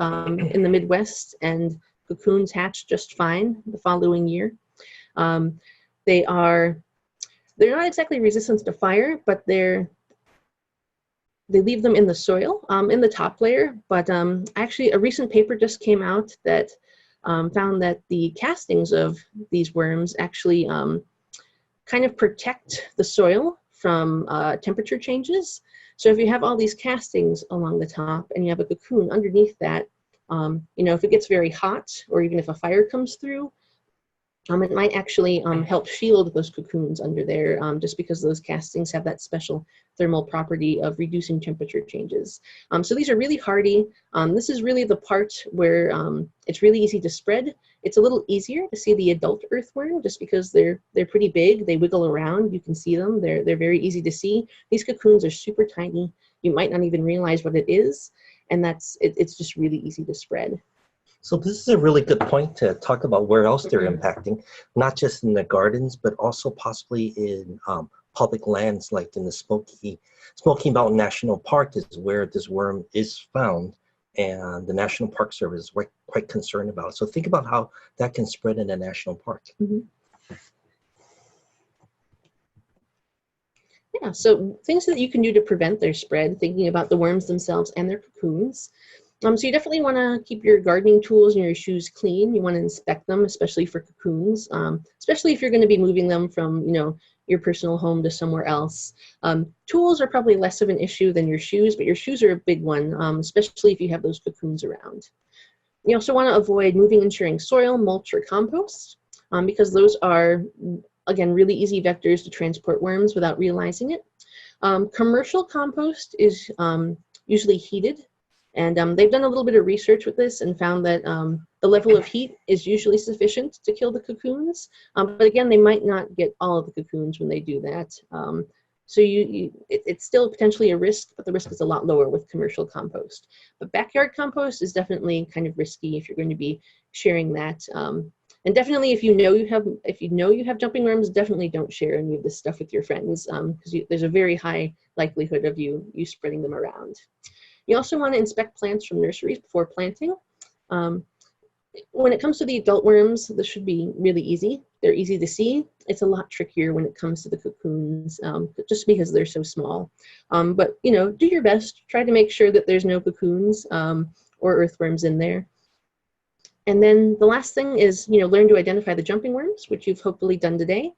in the Midwest, and cocoons hatched just fine the following year. They're not exactly resistant to fire, but they leave them in the soil, in the top layer. But actually, a recent paper just came out that found that the castings of these worms actually kind of protect the soil from temperature changes. So if you have all these castings along the top and you have a cocoon underneath that, if it gets very hot or even if a fire comes through, it might actually help shield those cocoons under there, just because those castings have that special thermal property of reducing temperature changes. So these are really hardy. This is really the part where it's really easy to spread. It's a little easier to see the adult earthworm just because they're pretty big. They wiggle around. You can see them. They're very easy to see. These cocoons are super tiny. You might not even realize what it is, and it's just really easy to spread. So this is a really good point to talk about where else they're impacting, not just in the gardens, but also possibly in public lands like in the Smoky Mountain National Park is where this worm is found, and the National Park Service is quite concerned about it. So think about how that can spread in a national park. Mm-hmm. Yeah, so things that you can do to prevent their spread, thinking about the worms themselves and their cocoons. So you definitely want to keep your gardening tools and your shoes clean. You want to inspect them, especially for cocoons, especially if you're going to be moving them from, your personal home to somewhere else. Tools are probably less of an issue than your shoes, but your shoes are a big one, especially if you have those cocoons around. You also want to avoid moving and sharing soil, mulch, or compost, because those are, again, really easy vectors to transport worms without realizing it. Commercial compost is usually heated. And they've done a little bit of research with this and found that the level of heat is usually sufficient to kill the cocoons. But again, they might not get all of the cocoons when they do that. So it's still potentially a risk, but the risk is a lot lower with commercial compost. But backyard compost is definitely kind of risky if you're going to be sharing that. And definitely, if you know you have jumping worms, definitely don't share any of this stuff with your friends, because there's a very high likelihood of you spreading them around. You also want to inspect plants from nurseries before planting. When it comes to the adult worms, this should be really easy. They're easy to see. It's a lot trickier when it comes to the cocoons, just because they're so small. But do your best. Try to make sure that there's no cocoons or earthworms in there. And then the last thing is, learn to identify the jumping worms, which you've hopefully done today.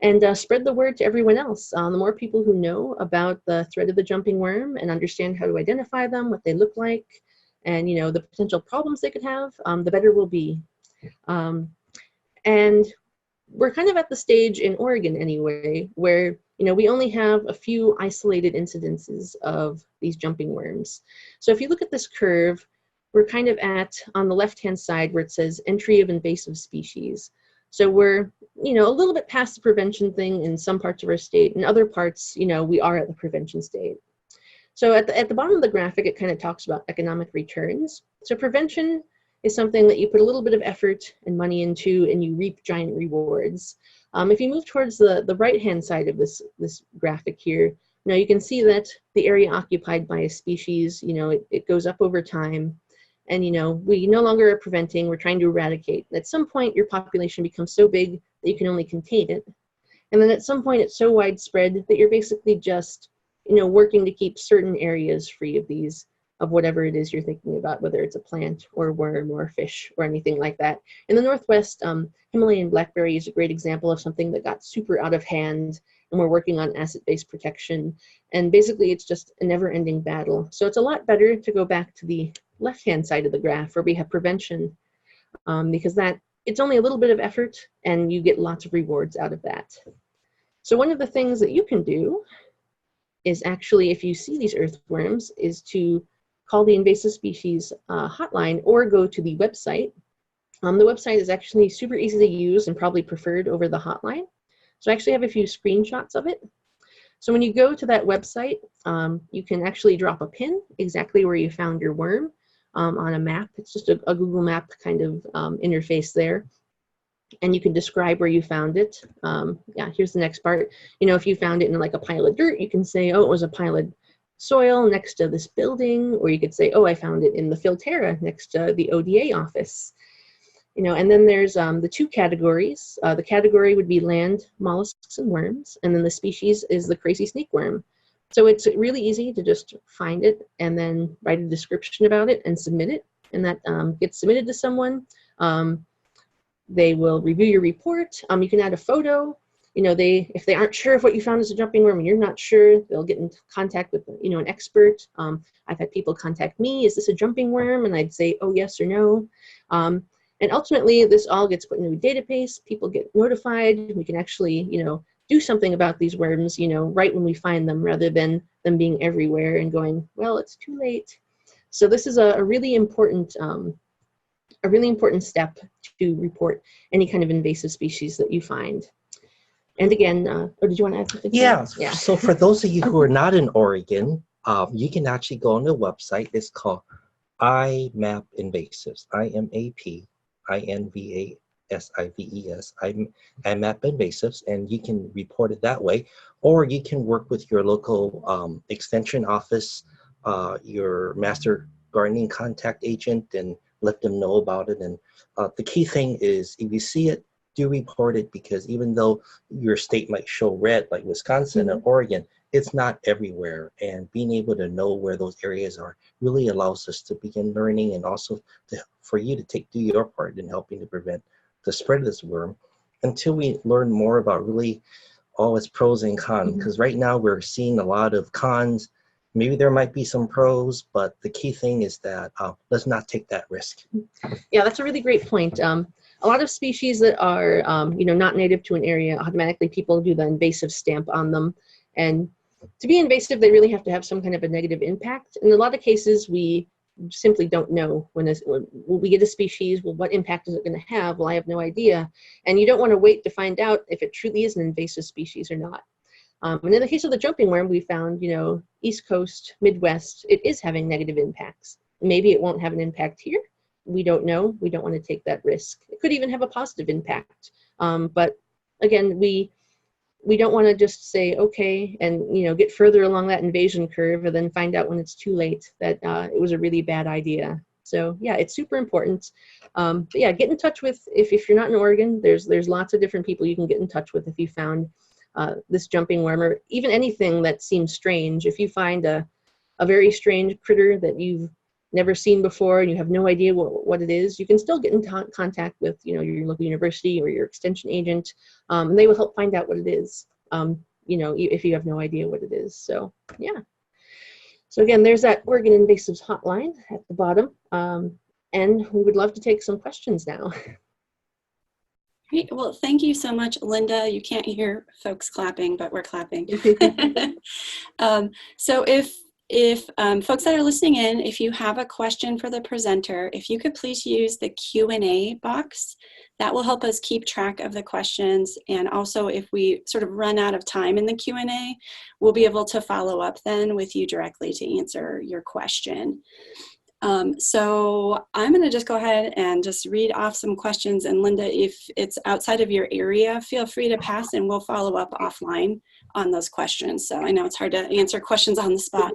And spread the word to everyone else. The more people who know about the threat of the jumping worm and understand how to identify them, what they look like, and the potential problems they could have, the better we'll be. And we're kind of at the stage in Oregon anyway, where we only have a few isolated incidences of these jumping worms. So if you look at this curve, we're kind of on the left-hand side where it says entry of invasive species. So we're, a little bit past the prevention thing in some parts of our state. In other parts, we are at the prevention state. So at the bottom of the graphic, it kind of talks about economic returns. So prevention is something that you put a little bit of effort and money into, and you reap giant rewards. If you move towards the right-hand side of this graphic here, Now you can see that the area occupied by a species, it goes up over time. And, we no longer are preventing, we're trying to eradicate. At some point, your population becomes so big that you can only contain it. And then at some point, it's so widespread that you're basically just, working to keep certain areas free of these, of whatever it is you're thinking about, whether it's a plant or a worm or a fish or anything like that. In the Northwest, Himalayan blackberry is a great example of something that got super out of hand, and we're working on acid-based protection. And basically, it's just a never-ending battle. So it's a lot better to go back to the left-hand side of the graph where we have prevention, because it's only a little bit of effort, and you get lots of rewards out of that. So one of the things that you can do is actually, if you see these earthworms, is to call the invasive species hotline or go to the website. The website is actually super easy to use and probably preferred over the hotline. So I actually have a few screenshots of it. So when you go to that website, you can actually drop a pin exactly where you found your worm on a map. It's just a Google map kind of interface there. And you can describe where you found it. Yeah, here's the next part. If you found it in like a pile of dirt, you can say, oh, it was a pile of soil next to this building. Or you could say, oh, I found it in the Filterra next to the ODA office. And then there's the two categories. The category would be land mollusks and worms. And then the species is the crazy snake worm. So it's really easy to just find it and then write a description about it and submit it. And that gets submitted to someone. They will review your report. You can add a photo. If they aren't sure if what you found is a jumping worm and you're not sure, they'll get in contact with an expert. I've had people contact me, is this a jumping worm? And I'd say, oh, yes or no. And ultimately, this all gets put into a database. People get notified. We can actually, do something about these worms, right when we find them, rather than them being everywhere and going, well, it's too late. So this is a really important step to report any kind of invasive species that you find. And again, did you want to add something? Yeah. So for those of you who are not in Oregon, you can actually go on the website. It's called IMAP Invasives, IMAP INVASIVES, IMAP Invasives, and you can report it that way, or you can work with your local extension office, your master gardening contact agent, and let them know about it. And the key thing is, if you see it, do report it, because even though your state might show red, like Wisconsin and Oregon, it's not everywhere. And being able to know where those areas are really allows us to begin learning, and also for you to do your part in helping to prevent the spread of this worm until we learn more about really all its pros and cons. Because right now we're seeing a lot of cons. Maybe there might be some pros, but the key thing is that let's not take that risk. Yeah, that's a really great point. A lot of species that are, not native to an area, automatically people do the invasive stamp on them. And to be invasive, they really have to have some kind of a negative impact. In a lot of cases, we simply don't know when we get a species, well, what impact is it going to have? Well, I have no idea. And you don't want to wait to find out if it truly is an invasive species or not. And in the case of the jumping worm, we found, East Coast, Midwest, it is having negative impacts. Maybe it won't have an impact here. We don't know. We don't want to take that risk. It could even have a positive impact. But again, we don't want to just say, okay, and, get further along that invasion curve and then find out when it's too late that it was a really bad idea. So yeah, it's super important. But yeah, get in touch with, if you're not in Oregon, there's lots of different people you can get in touch with if you found this jumping worm, or even anything that seems strange. If you find a very strange critter that you've never seen before and you have no idea what it is, you can still get in contact with your local university or your extension agent, and they will help find out what it is, if you have no idea what it is. So yeah. So again, there's that Oregon Invasives hotline at the bottom, and we would love to take some questions now. Great. Well, thank you so much, Linda. You can't hear folks clapping, but we're clapping. So if folks that are listening in, if you have a question for the presenter, if you could please use the Q&A box, that will help us keep track of the questions. And also, if we sort of run out of time in the Q&A, we'll be able to follow up then with you directly to answer your question. So I'm going to just go ahead and just read off some questions. And Linda, if it's outside of your area, feel free to pass and we'll follow up offline on those questions. So I know it's hard to answer questions on the spot.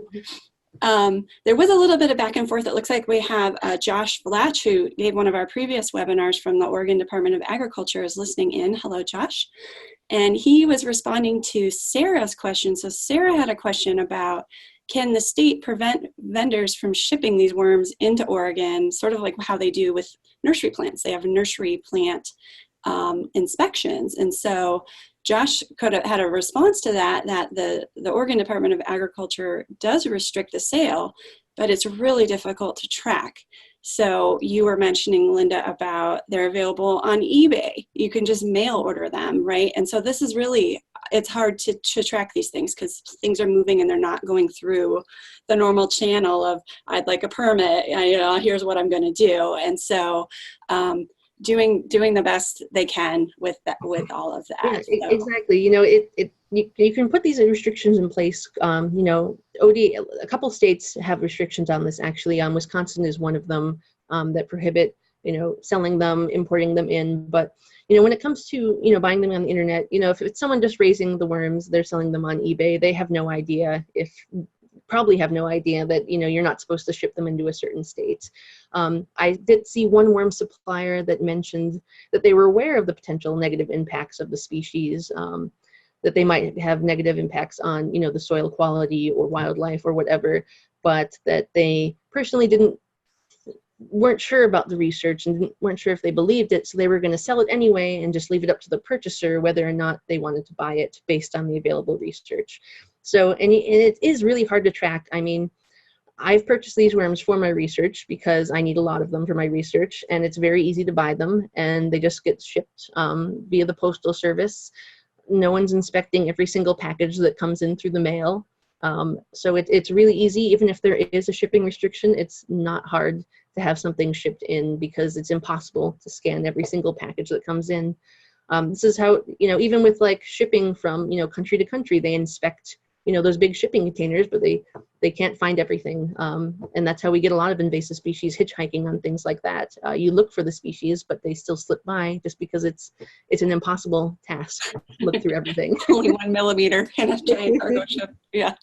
There was a little bit of back and forth. It looks like we have Josh Blatch, who gave one of our previous webinars from the Oregon Department of Agriculture, is listening in. Hello, Josh. And he was responding to Sarah's question. So Sarah had a question about, can the state prevent vendors from shipping these worms into Oregon, sort of like how they do with nursery plants? They have nursery plant inspections. And so Josh could have had a response to that the Oregon Department of Agriculture does restrict the sale, but it's really difficult to track. So you were mentioning, Linda, about they're available on eBay. You can just mail order them, right? And so this is really, it's hard to track these things because things are moving and they're not going through the normal channel of, I'd like a permit, here's what I'm going to do. And so doing the best they can with that, with all of that. Yeah, exactly. You can put these restrictions in place. A couple states have restrictions on this actually. Wisconsin is one of them that prohibit, selling them, importing them in. But, when it comes to, buying them on the internet, if it's someone just raising the worms, they're selling them on eBay, they have no idea probably have no idea that, you're not supposed to ship them into a certain state. I did see one worm supplier that mentioned that they were aware of the potential negative impacts of the species, that they might have negative impacts on, the soil quality or wildlife or whatever, but that they personally weren't sure about the research and weren't sure if they believed it, so they were going to sell it anyway and just leave it up to the purchaser whether or not they wanted to buy it based on the available research. So, and it is really hard to track. I mean, I've purchased these worms for my research because I need a lot of them for my research, and it's very easy to buy them, and they just get shipped via the postal service. No one's inspecting every single package that comes in through the mail. So it's really easy. Even if there is a shipping restriction, it's not hard to have something shipped in because it's impossible to scan every single package that comes in. This is how, even with like shipping from, country to country, they inspect, those big shipping containers, but they can't find everything. And that's how we get a lot of invasive species hitchhiking on things like that. You look for the species, but they still slip by just because it's an impossible task to look through everything. Only 1 millimeter in a giant cargo ship. Yeah.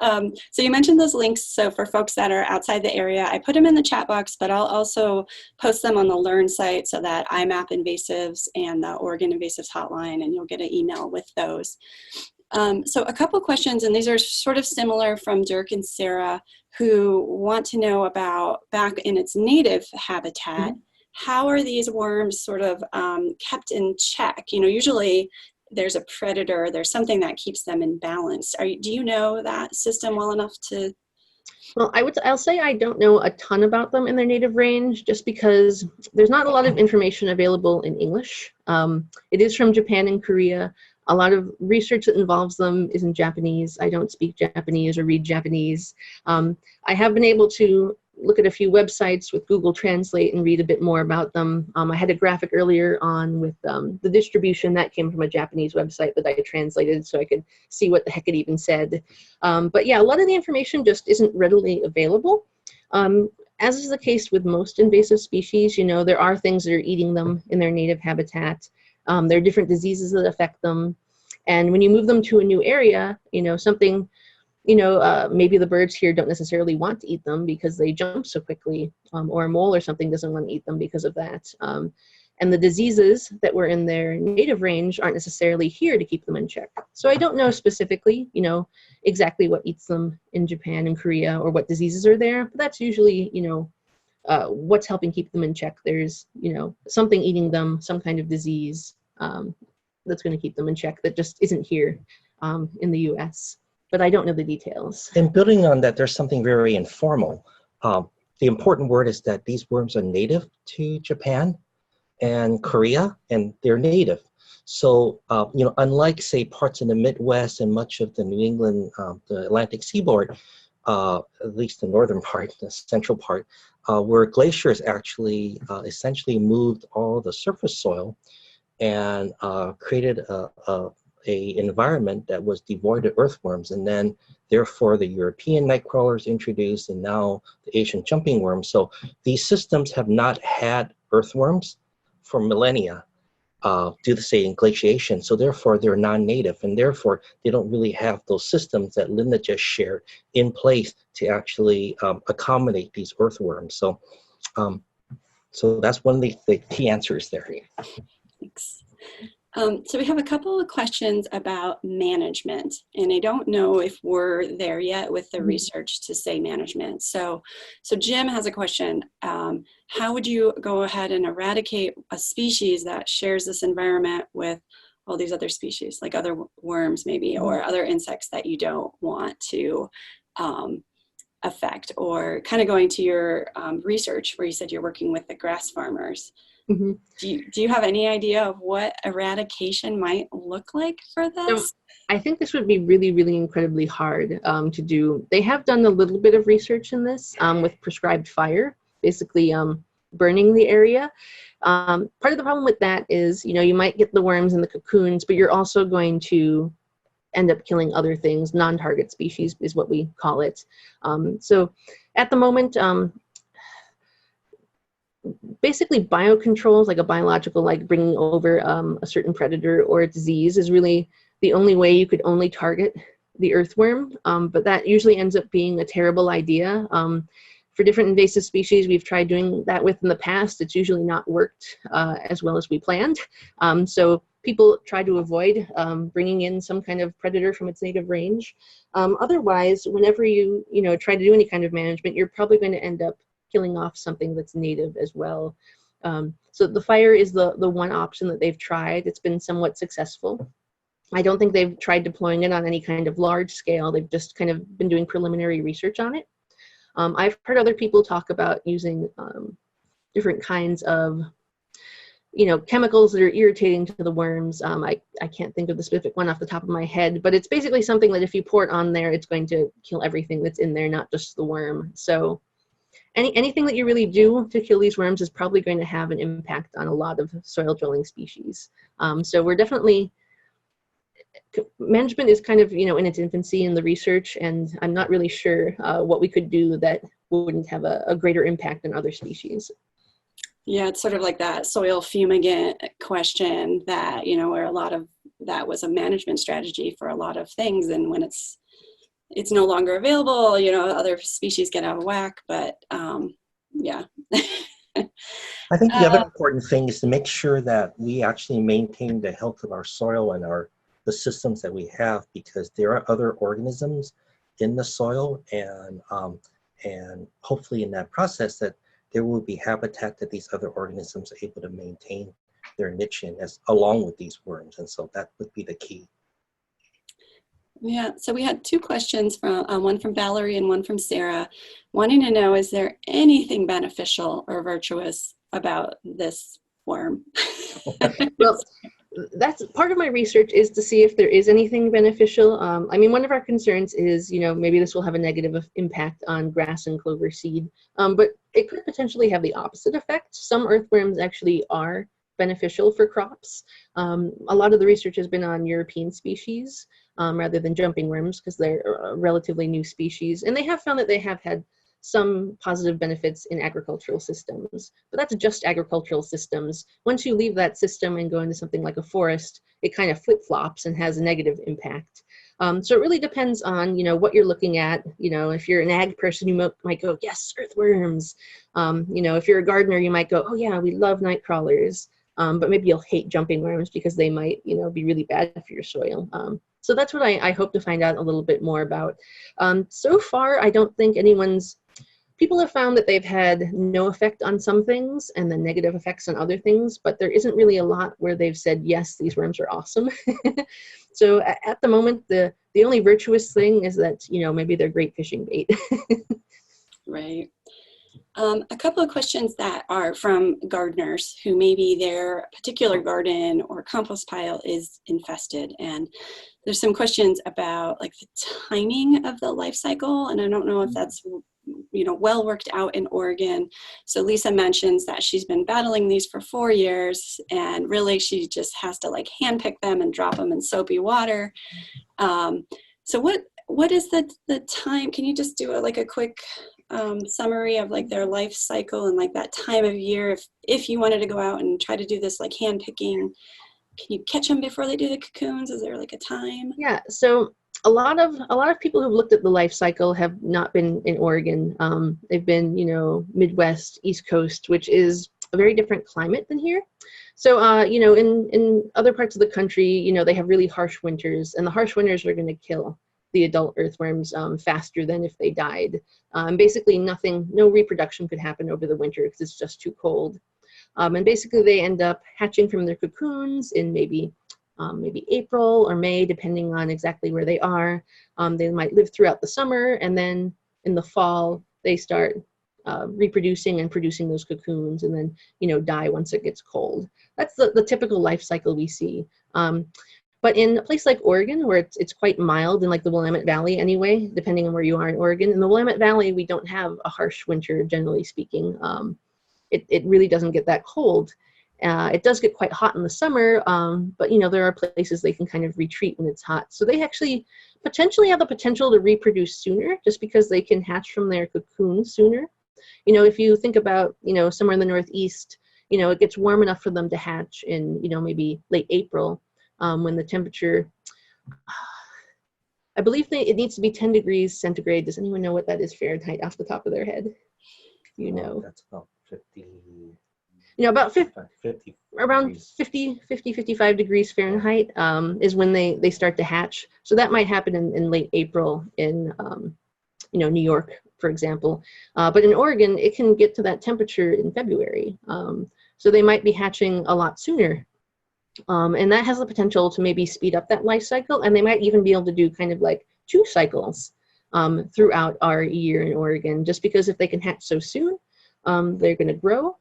So you mentioned those links. So for folks that are outside the area, I put them in the chat box, but I'll also post them on the Learn site so that IMAP Invasives and the Oregon Invasives Hotline, and you'll get an email with those. So a couple questions, and these are sort of similar from Dirk and Sarah, who want to know about back in its native habitat, how are these worms sort of kept in check? Usually there's a predator, there's something that keeps them in balance. Do you know that system well enough to? Well, I'll say I don't know a ton about them in their native range, just because there's not a lot of information available in English. It is from Japan and Korea. A lot of research that involves them is in Japanese. I don't speak Japanese or read Japanese. I have been able to look at a few websites with Google Translate and read a bit more about them. I had a graphic earlier on with the distribution that came from a Japanese website that I translated so I could see what the heck it even said. But yeah, a lot of the information just isn't readily available. As is the case with most invasive species, there are things that are eating them in their native habitat. There are different diseases that affect them. And when you move them to a new area, something, maybe the birds here don't necessarily want to eat them because they jump so quickly, or a mole or something doesn't want to eat them because of that. And the diseases that were in their native range aren't necessarily here to keep them in check. So I don't know specifically, exactly what eats them in Japan and Korea or what diseases are there, but that's usually, what's helping keep them in check. There's, something eating them, some kind of disease that's going to keep them in check that just isn't here in the US. But I don't know the details. And building on that, there's something very informal. The important word is that these worms are native to Japan and Korea, and they're native. So, unlike, say, parts in the Midwest and much of the New England, the Atlantic seaboard, at least the northern part, the central part, where glaciers actually essentially moved all the surface soil and created a a environment that was devoid of earthworms, and then therefore the European night crawlers introduced, and now the Asian jumping worm. So these systems have not had earthworms for millennia due to, say, glaciation. So therefore they're non-native, and therefore they don't really have those systems that Linda just shared in place to actually accommodate these earthworms. So so that's one of the key answers there. Thanks. So we have a couple of questions about management, and I don't know if we're there yet with the research to say management. So Jim has a question. How would you go ahead and eradicate a species that shares this environment with all these other species, like other worms maybe, or other insects that you don't want to affect? Or kind of going to your research where you said you're working with the grass farmers. Mm-hmm. Do you have any idea of what eradication might look like for this? So I think this would be really, really incredibly hard to do. They have done a little bit of research in this with prescribed fire, basically burning the area. Part of the problem with that is, you might get the worms and the cocoons, but you're also going to end up killing other things. Non-target species is what we call it. So at the moment, basically biocontrols, like a biological, like bringing over a certain predator or a disease, is really the only way you could only target the earthworm. But that usually ends up being a terrible idea. For different invasive species we've tried doing that with in the past, it's usually not worked as well as we planned. So people try to avoid bringing in some kind of predator from its native range. Otherwise, whenever you try to do any kind of management, you're probably going to end up killing off something that's native as well. So the fire is the one option that they've tried. It's been somewhat successful. I don't think they've tried deploying it on any kind of large scale. They've just kind of been doing preliminary research on it. I've heard other people talk about using different kinds of chemicals that are irritating to the worms. I can't think of the specific one off the top of my head, but it's basically something that if you pour it on there, it's going to kill everything that's in there, not just the worm. So anything that you really do to kill these worms is probably going to have an impact on a lot of soil dwelling species. So we're definitely, management is kind of, in its infancy in the research, and I'm not really sure what we could do that wouldn't have a greater impact on other species. Yeah, it's sort of like that soil fumigant question that, where a lot of that was a management strategy for a lot of things. And when it's no longer available, other species get out of whack, but yeah. I think the other important thing is to make sure that we actually maintain the health of our soil and the systems that we have, because there are other organisms in the soil, and hopefully in that process that there will be habitat that these other organisms are able to maintain their niche in, along with these worms. And so that would be the key. Yeah, so we had two questions, from one from Valerie and one from Sarah, wanting to know, is there anything beneficial or virtuous about this worm? Well, that's part of my research, is to see if there is anything beneficial. I mean, one of our concerns is, maybe this will have a negative impact on grass and clover seed, but it could potentially have the opposite effect. Some earthworms actually are beneficial for crops. A lot of the research has been on European species rather than jumping worms, because they're a relatively new species, and they have found that they have had some positive benefits in agricultural systems, but that's just agricultural systems. Once you leave that system and go into something like a forest, it kind of flip-flops and has a negative impact. So it really depends on, what you're looking at. If you're an ag person, you might go, yes, earthworms. If you're a gardener, you might go, oh yeah, we love night crawlers. But maybe you'll hate jumping worms because they might, be really bad for your soil. So that's what I hope to find out a little bit more about. So far, I don't think people have found that they've had no effect on some things and then negative effects on other things, but there isn't really a lot where they've said, yes, these worms are awesome. So at the moment, the only virtuous thing is that, maybe they're great fishing bait. Right. A couple of questions that are from gardeners who maybe their particular garden or compost pile is infested. And there's some questions about like the timing of the life cycle. And I don't know if that's well worked out in Oregon. So Lisa mentions that she's been battling these for 4 years, and really she just has to like handpick them and drop them in soapy water. So what is the time? Can you just do a quick summary of like their life cycle and like that time of year if you wanted to go out and try to do this like hand picking? Can you catch them before they do the cocoons? Is there like a time? Yeah, so a lot of people who've looked at the life cycle have not been in Oregon. They've been, Midwest, East Coast, which is a very different climate than here. So, in other parts of the country, they have really harsh winters, and the harsh winters are going to kill the adult earthworms faster than if they died. Basically, no reproduction could happen over the winter because it's just too cold. And basically, they end up hatching from their cocoons in maybe April or May, depending on exactly where they are. They might live throughout the summer, and then in the fall, they start reproducing and producing those cocoons, and then die once it gets cold. That's the typical life cycle we see. But in a place like Oregon, where it's quite mild in like the Willamette Valley anyway, depending on where you are in Oregon, in the Willamette Valley, we don't have a harsh winter, generally speaking. It really doesn't get that cold. It does get quite hot in the summer, but there are places they can kind of retreat when it's hot. So they actually potentially have the potential to reproduce sooner, just because they can hatch from their cocoon sooner. If you think about, somewhere in the Northeast, it gets warm enough for them to hatch in, maybe late April, when the temperature, I believe it needs to be 10 degrees centigrade. Does anyone know what that is Fahrenheit off the top of their head? That's about 50. About 50 around 55 degrees Fahrenheit is when they start to hatch. So that might happen in late April in, New York, for example. But in Oregon, it can get to that temperature in February. So they might be hatching a lot sooner. And that has the potential to maybe speed up that life cycle. And they might even be able to do kind of like 2 cycles throughout our year in Oregon, just because if they can hatch so soon, they're going to grow.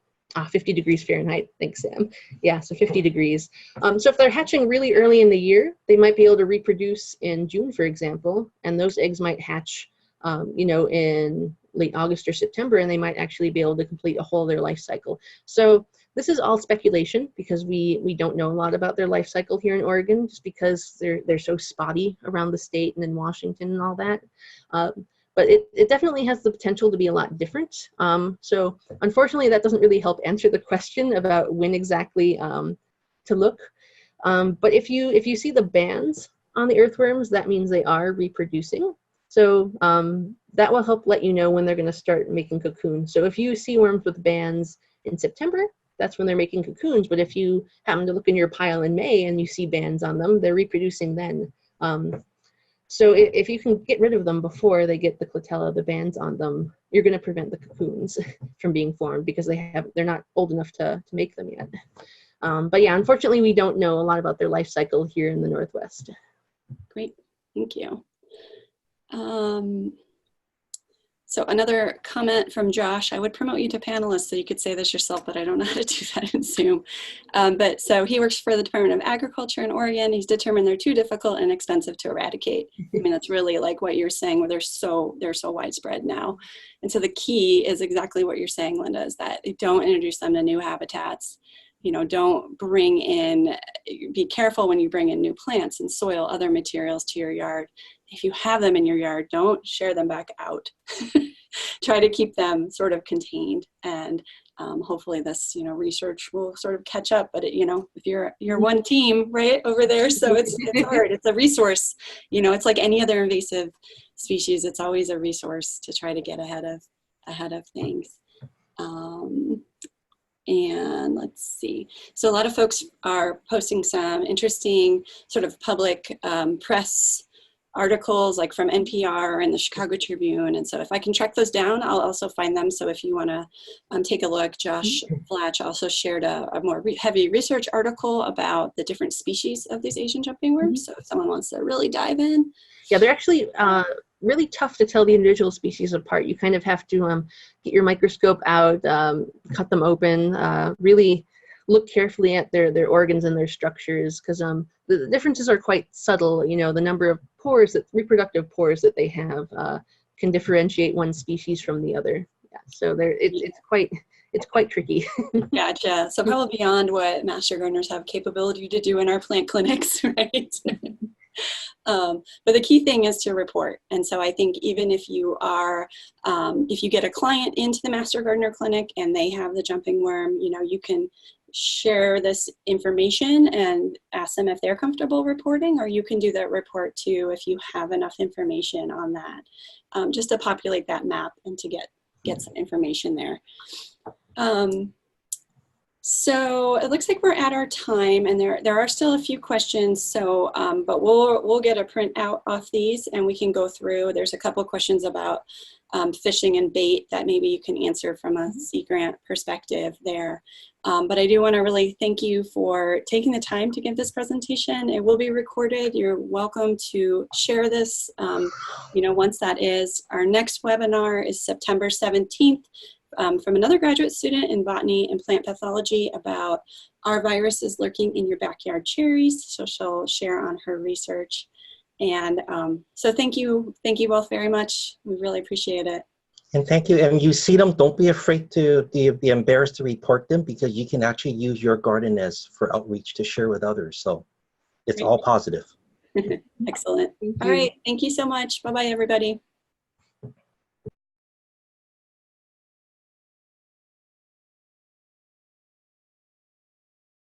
50 degrees Fahrenheit. Thanks, Sam. Yeah, so 50 degrees. So if they're hatching really early in the year, they might be able to reproduce in June, for example, and those eggs might hatch, in late August or September, and they might actually be able to complete a whole of their life cycle. So this is all speculation because we don't know a lot about their life cycle here in Oregon, just because they're so spotty around the state and in Washington and all that. But it definitely has the potential to be a lot different. So unfortunately, that doesn't really help answer the question about when exactly to look. But if you see the bands on the earthworms, that means they are reproducing. So that will help let you know when they're going to start making cocoons. So if you see worms with bands in September, that's when they're making cocoons. But if you happen to look in your pile in May and you see bands on them, they're reproducing then. So if you can get rid of them before they get the clitella, the bands on them, you're going to prevent the cocoons from being formed because they're not old enough to make them yet. But yeah, unfortunately, we don't know a lot about their life cycle here in the Northwest. Great, thank you. So another comment from Josh, I would promote you to panelists so you could say this yourself, but I don't know how to do that in Zoom. But so he works for the Department of Agriculture in Oregon. He's determined they're too difficult and expensive to eradicate. I mean, that's really like what you're saying, where they're so widespread now. And so the key is exactly what you're saying, Linda, is that don't introduce them to new habitats. Don't bring in, be careful when you bring in new plants and soil, other materials to your yard. If you have them in your yard, don't share them back out. Try to keep them sort of contained, and hopefully this, research will sort of catch up. But if you're one team right over there, so it's hard. It's a resource. It's like any other invasive species. It's always a resource to try to get ahead of things. And let's see. So a lot of folks are posting some interesting sort of public press articles, like from NPR and the Chicago Tribune. And so if I can track those down, I'll also find them. So if you want to take a look, Josh Flatch also shared a more heavy research article about the different species of these Asian jumping worms. So if someone wants to really dive in. Yeah, they're actually really tough to tell the individual species apart. You kind of have to get your microscope out, cut them open, really look carefully at their organs and their structures, because the differences are quite subtle. The number of pores, reproductive pores that they have can differentiate one species from the other. Yeah, so it's quite tricky. Gotcha. So probably beyond what master gardeners have capability to do in our plant clinics, right? But the key thing is to report. And so I think even if you are, if you get a client into the master gardener clinic and they have the jumping worm, you know, you can share this information and ask them if they're comfortable reporting, or you can do that report too if you have enough information on that, just to populate that map and to get some information there. So it looks like we're at our time, and there are still a few questions. So, but we'll get a printout off these, and we can go through. There's a couple of questions about fishing and bait that maybe you can answer from a Sea Grant perspective there. But I do want to really thank you for taking the time to give this presentation. It will be recorded. You're welcome to share this. You know, once that is, our next webinar is September 17th. From another graduate student in botany and plant pathology about are viruses lurking in your backyard cherries. So she'll share on her research. And so thank you both very much. We really appreciate it. And thank you. And you see them, don't be afraid to be embarrassed to report them, because you can actually use your garden as for outreach to share with others. So it's all positive. Excellent. All right. Thank you so much. Bye-bye, everybody.